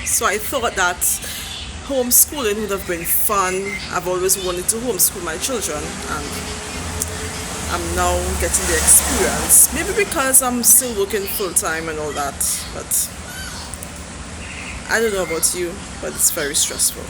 So I thought that homeschooling would have been fun. I've always wanted to homeschool my children, and I'm now getting the experience. Maybe because I'm still working full time and all that, but I don't know about you, but it's very stressful.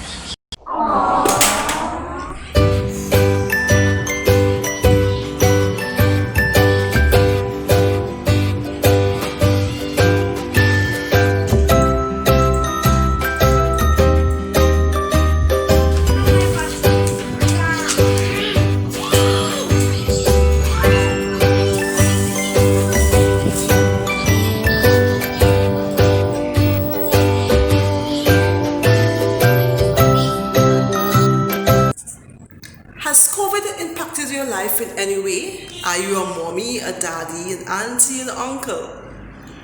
Has COVID impacted your life in any way? Are you a mommy, a daddy, an auntie, an uncle?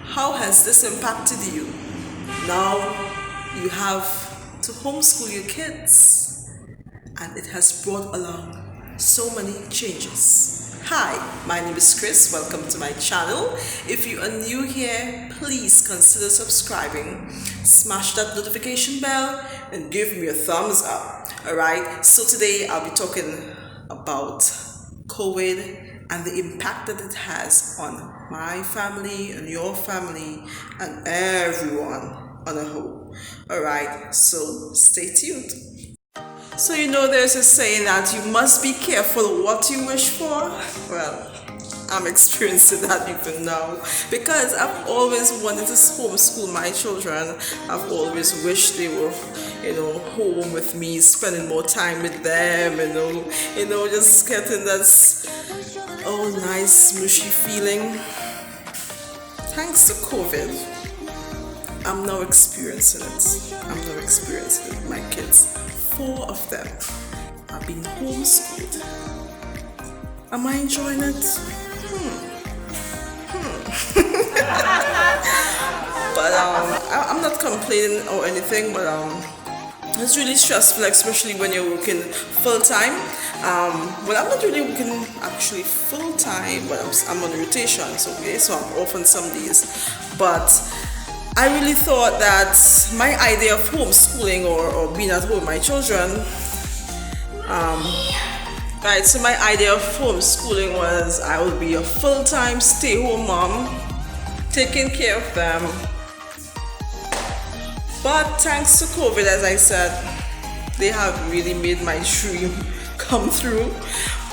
How has this impacted you? Now you have to homeschool your kids, and it has brought along so many changes. Hi, my name is Chris. Welcome to my channel. If you are new here, please consider subscribing. Smash that notification bell and give me a thumbs up. Alright, so today I'll be talking about COVID and the impact that it has on my family and your family and everyone on a whole. Alright, so stay tuned. So there's a saying that you must be careful what you wish for. Well, I'm experiencing that even now because I've always wanted to homeschool my children. I've always wished they were, home with me, spending more time with them, just getting that nice mushy feeling. Thanks to COVID, I'm now experiencing it. My kids, 4 of them are being homeschooled. Am I enjoying it? But I'm not complaining or anything, but it's really stressful, especially when you're working full time. Well, I'm not really working actually full time, but I'm on rotations, okay? So I'm off on some days. But I really thought that my idea of homeschooling or being at home with my children, right, so my idea of homeschooling was I would be a full-time stay-home mom, taking care of them. But thanks to COVID, as I said, they have really made my dream come through.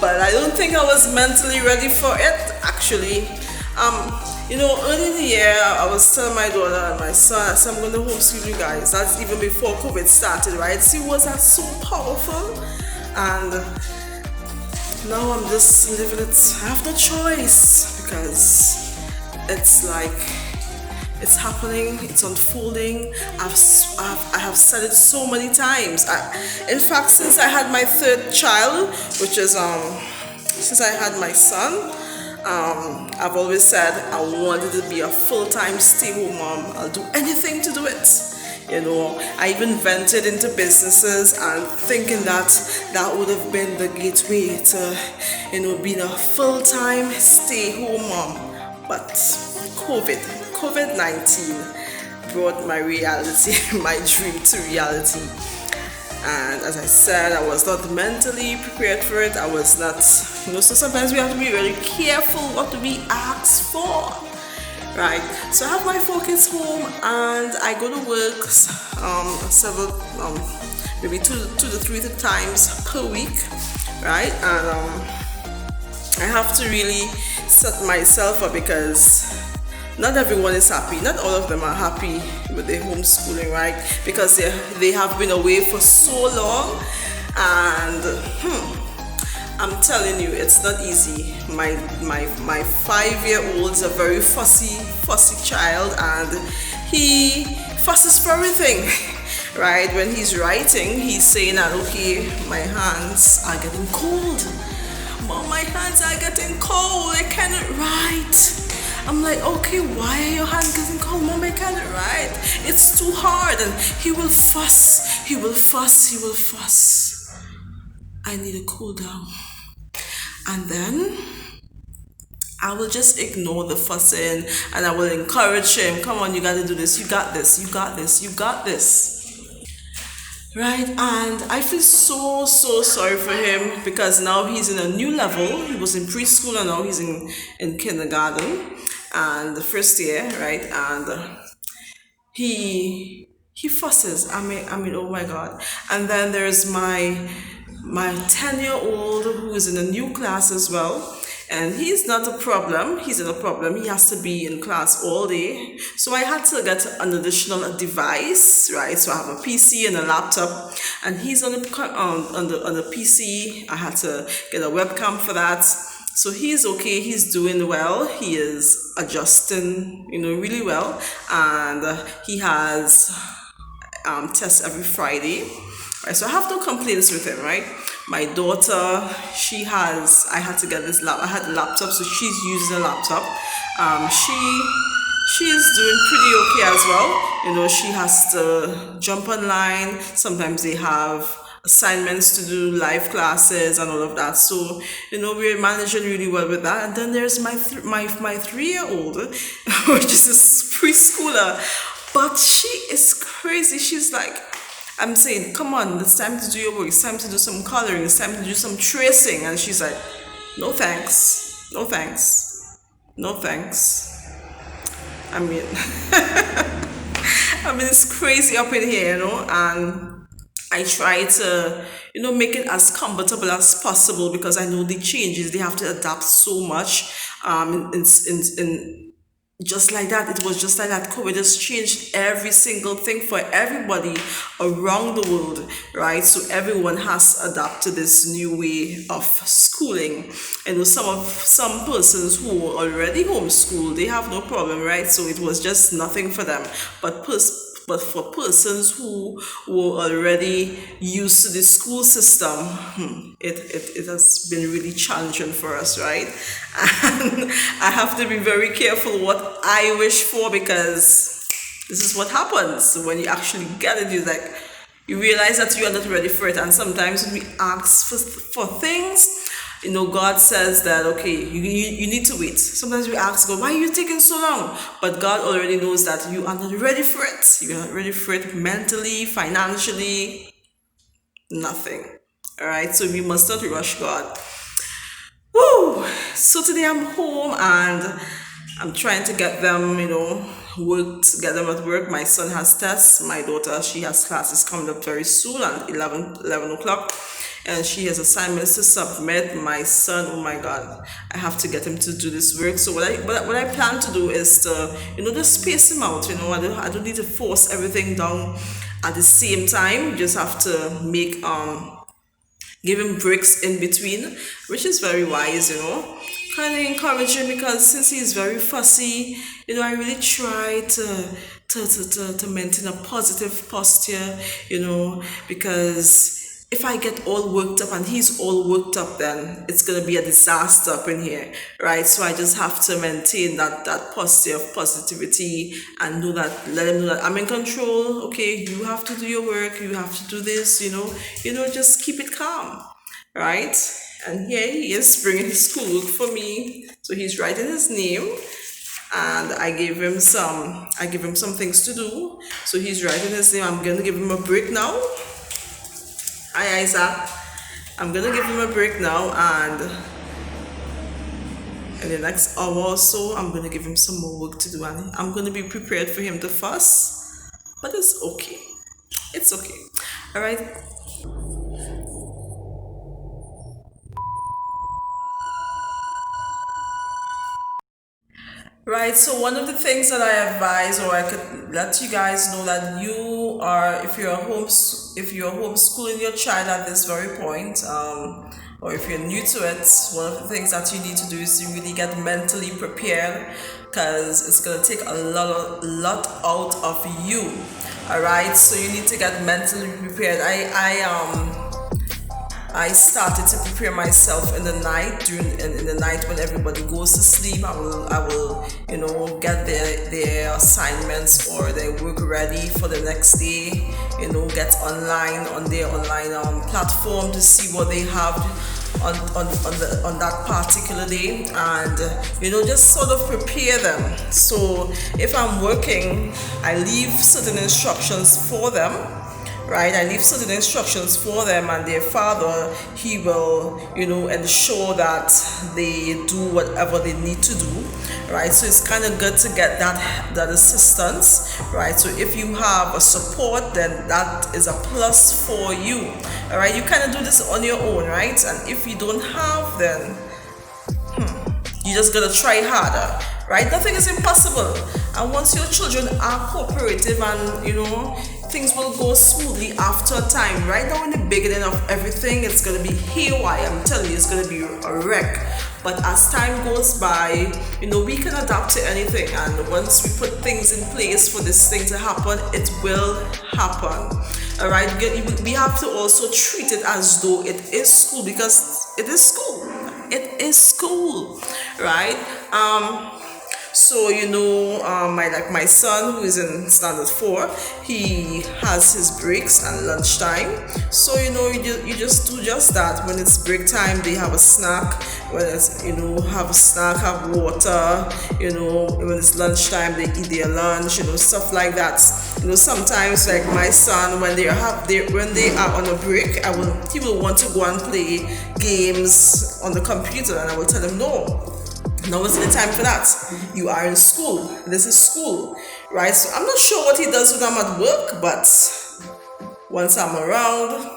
But I don't think I was mentally ready for it, actually. Early in the year, I was telling my daughter and my son, I said, I'm going to homeschool you guys. That's even before COVID started, right? See, was that so powerful? And now I'm just living it. I have no choice because it's like it's happening, it's unfolding. I have said it so many times. In fact, since I had my 3rd child, which is since I had my son, I've always said I wanted to be a full-time stay-home mom. I'll do anything to do it. I even ventured into businesses and thinking that would have been the gateway to, being a full-time stay-home mom. But COVID-19 brought my reality, my dream to reality. And as I said, I was not mentally prepared for it. I was not, so sometimes we have to be very careful what we ask for. Right, so I have my 4 kids home and I go to work several, maybe 2 to 3 times per week, right? And I have to really set myself up because not everyone is happy. Not all of them are happy with the homeschooling, right? Because they have been away for so long, and I'm telling you, it's not easy. My 5-year-old is a very fussy child, and he fusses for everything. Right? When he's writing, he's saying that, okay, my hands are getting cold. Mom, my hands are getting cold. I cannot write. I'm like, okay, why are your hands getting cold? Mom, I can't write. It's too hard. And he will fuss. I need to cool down. And then I will just ignore the fussing and I will encourage him. Come on, you got to do this. You got this. You got this. You got this. Right, and I feel so sorry for him because now he's in a new level. He was in preschool and now he's in kindergarten and the first year, right? And he fusses. I mean, oh my God. And then there's my 10-year-old who is in a new class as well. And he's not a problem. He's not a problem. He has to be in class all day. So I had to get an additional device, right? So I have a PC and a laptop, and he's on the PC. I had to get a webcam for that. So he's okay. He's doing well. He is adjusting, really well, and he has tests every Friday. Right, so I have no complaints with him, right? My daughter, I had to get I had a laptop, so she's using a laptop. She's doing pretty okay as well. She has to jump online. Sometimes they have assignments to do, live classes and all of that. So, we're managing really well with that. And then there's my 3-year-old, which is a preschooler. But she is crazy. She's like, I'm saying, come on, it's time to do your work. It's time to do some coloring. It's time to do some tracing. And she's like, no thanks. No thanks. No thanks. I mean, it's crazy up in here, and I try to, make it as comfortable as possible because I know the changes, they have to adapt so much. In just like that, it was just like that. COVID has changed every single thing for everybody around the world, right? So everyone has to adapt to this new way of schooling. And some persons who are already homeschooled, they have no problem, right? So it was just nothing for them. But for persons who were already used to the school system, it has been really challenging for us, right? And I have to be very careful what I wish for because this is what happens when you actually get it. You realize that you are not ready for it, and sometimes when we ask for things, God says that, okay, you need to wait. Sometimes we ask God, why are you taking so long? But God already knows that you are not ready for it. You are not ready for it mentally, financially, nothing. All right, so we must not rush God. Woo! So today I'm home and I'm trying to get them, get them at work. My son has tests. My daughter, she has classes coming up very soon at 11 o'clock. And she has assignments to submit. My son, oh my God, I have to get him to do this work. So what I plan to do is to, just space him out. I don't need to force everything down at the same time. You just have to give him breaks in between, which is very wise. Kind of encourage him because since he's very fussy, I really try to maintain a positive posture, because if I get all worked up and he's all worked up, then it's gonna be a disaster up in here, right? So I just have to maintain that posture of positivity and let him know that I'm in control. Okay, you have to do your work. You have to do this. Just keep it calm, right? And here he is bringing his schoolwork for me. So he's writing his name, and I give him some things to do. So he's writing his name. I'm gonna give him a break now. Hi Isaac. I'm gonna give him a break now, and in the next hour or so I'm gonna give him some more work to do, and I'm gonna be prepared for him to fuss, but it's okay. It's okay. All right. Right, so one of the things that I advise, or I could let you guys know that if you're homeschooling your child at this very point, or if you're new to it, one of the things that you need to do is to really get mentally prepared, because it's gonna take a lot out of you. All right, so you need to get mentally prepared. I started to prepare myself in the night in the night when everybody goes to sleep. I will get their assignments or their work ready for the next day. Get online on their online platform to see what they have on that particular day, and just sort of prepare them. So if I'm working, I leave certain instructions for them, right? I leave certain instructions for them, and their father, he will, ensure that they do whatever they need to do, right? So it's kind of good to get that assistance, right? So if you have a support, then that is a plus for you, all right? You kind of do this on your own, right? And if you don't have, then you just gotta try harder, right? Nothing is impossible. And once your children are cooperative, and things will go smoothly after a time. Right now in the beginning of everything, it's gonna be haywire. I'm telling you, it's gonna be a wreck. But as time goes by, we can adapt to anything. And once we put things in place for this thing to happen, it will happen. All right, we have to also treat it as though it is school, because it is school. It is school, right? So my son, who is in standard 4, he has his breaks and lunchtime. So you just do just that. When it's break time, they have a snack. When it's have a snack, have water. When it's lunchtime, they eat their lunch. Stuff like that. Sometimes, like my son, when they are on a break, he will want to go and play games on the computer, and I will tell him no. Now isn't the time for that. You are in school. This is school, right? So I'm not sure what he does when I'm at work, but once I'm around,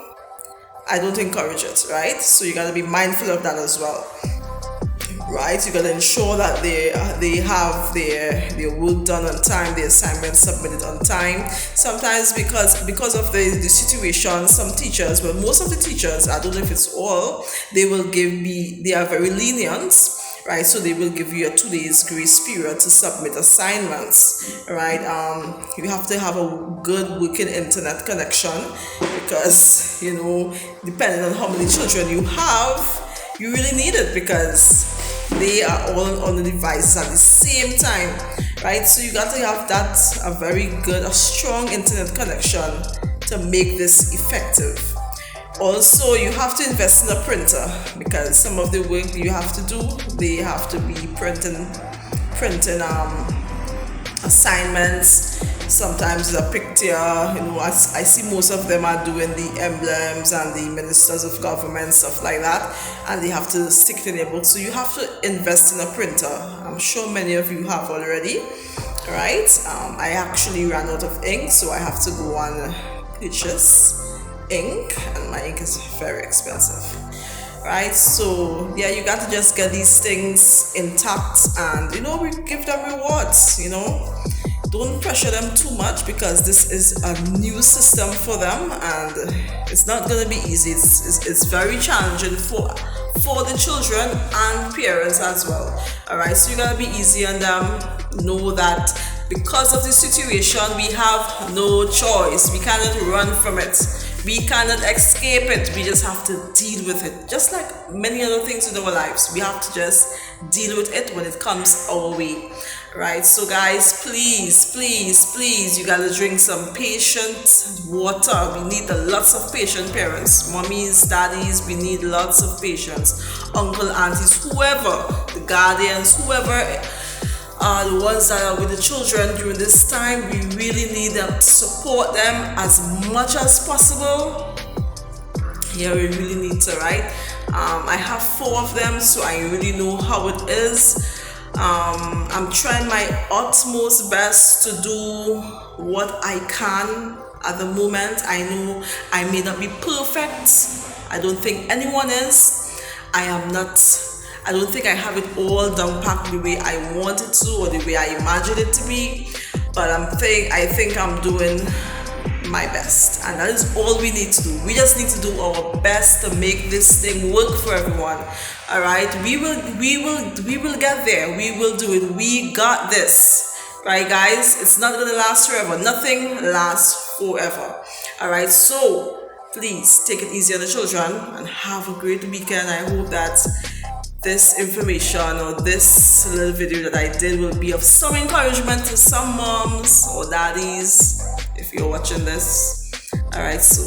I don't encourage it, right? So you gotta be mindful of that as well, right? You gotta ensure that they have their work done on time, their assignments submitted on time. Sometimes because of the situation, some teachers, well, most of the teachers, I don't know if it's all, they are very lenient. Right, so they will give you a 2 days grace period to submit assignments, right? You have to have a good working internet connection, because depending on how many children you have, you really need it, because they are all on the devices at the same time, right? So you got to have a very good, a strong internet connection to make this effective. Also, you have to invest in a printer, because some of the work you have to do, they have to be printing assignments. Sometimes a picture, I see most of them are doing the emblems and the ministers of government, stuff like that, and they have to stick it in their book. So you have to invest in a printer. I'm sure many of you have already, right? I actually ran out of ink, so I have to go and purchase ink, and my ink is very expensive, right? So yeah, you got to just get these things intact, and we give them rewards. Don't pressure them too much, because this is a new system for them, and it's not going to be easy. It's very challenging for the children and parents as well. All right, so you got to be easy on them. Know that because of the situation, we have no choice. We cannot run from it. We cannot escape it. We just have to deal with it. Just like many other things in our lives, we have to just deal with it when it comes our way. Right? So guys, please, you gotta drink some patient water. We need lots of patient parents. Mommies, daddies, we need lots of patience. Uncle, aunties, whoever, the guardians, whoever are the ones that are with the children during this time, we really need them to support them as much as possible. Yeah, we really need to, right? I have 4 of them, so I really know how it is. I'm trying my utmost best to do what I can at the moment. I know I may not be perfect. I don't think anyone is. I don't think I have it all down packed the way I want it to, or the way I imagine it to be, but I think I'm doing my best, and that is all we need to do. We just need to do our best to make this thing work for everyone. All right, we will get there. We will do it. We got this, right, guys? It's not gonna last forever. Nothing lasts forever. All right, so please take it easy on the children and have a great weekend. I hope that this information or this little video that I did will be of some encouragement to some moms or daddies if you're watching this. All right, so